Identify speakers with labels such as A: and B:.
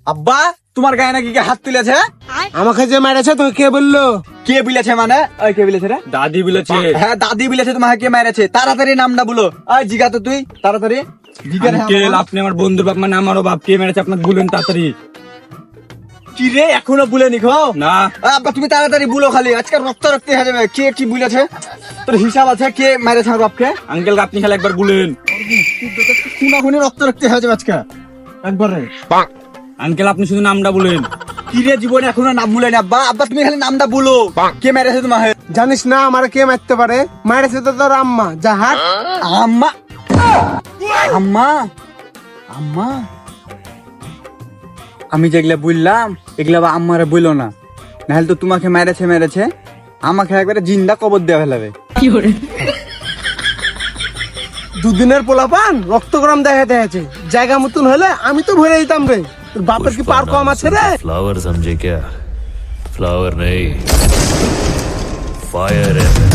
A: আব্বা তোমার গায়ে নাকি কে হাত তুলেছে?
B: আমাকে যে মেরেছে তোকে কে বললো?
A: কে বলেছে মানে? ওই কে বলেছে রে?
C: দাদি বলেছে।
A: হ্যাঁ দাদি বলেছে তোমাকে কে মেরেছে। তাড়াতাড়ি নামটা বলো। ওই জিগা তো তুই তাড়াতাড়ি জিগা রে।
C: আঙ্কেল আপনি আমার বন্ধুর বাপ মানে আমারও বাপ, কে মেরেছে আপনাকে বলেন তাড়াতাড়ি।
A: কি রে এখনো বলে নিখো?
C: না
A: আব্বা তুমি তাড়াতাড়ি বলো, খালি আজকে রক্ত রক্ত হয়ে যাবে। কে কি বলেছে? তোর হিসাব আছে কে মেরেছে আমার বাপকে?
C: আঙ্কেল আপনি খালি একবার বলেন।
A: খুনাখুনি রক্ত রক্ত হয়ে যাবে আজকে একবারে।
C: আঙ্কেল আপনি শুধু নামটা বলেন।
A: কি রে জীবনে এখনো নাম বলেনি আব্বা? আব্বা তুমি খালি নামটা বলো, কে মেরেছে তোমাকে?
B: জানিস না আমার কে মারতে পারে? মেরেছে তো তোর আম্মা। যা হাট।
A: আম্মা আম্মা আম্মা আমি যেগুলা বললাম এগুলা বা আম্মারে বললো না, নাহলে তো তোমাকে মেরেছে আমাকে একবারে জিন্দা কবর দেওয়া ফেলাবে।
B: দুদিনের পোলাপান রক্ত গরম দেখাতে আছে। জায়গা মতন হলে আমি তো ভরে দিতাম রে। তোর বাপের কি পার কম আছে রে?
D: फ्लावर समझे क्या? फ्लावर नहीं, फायर है।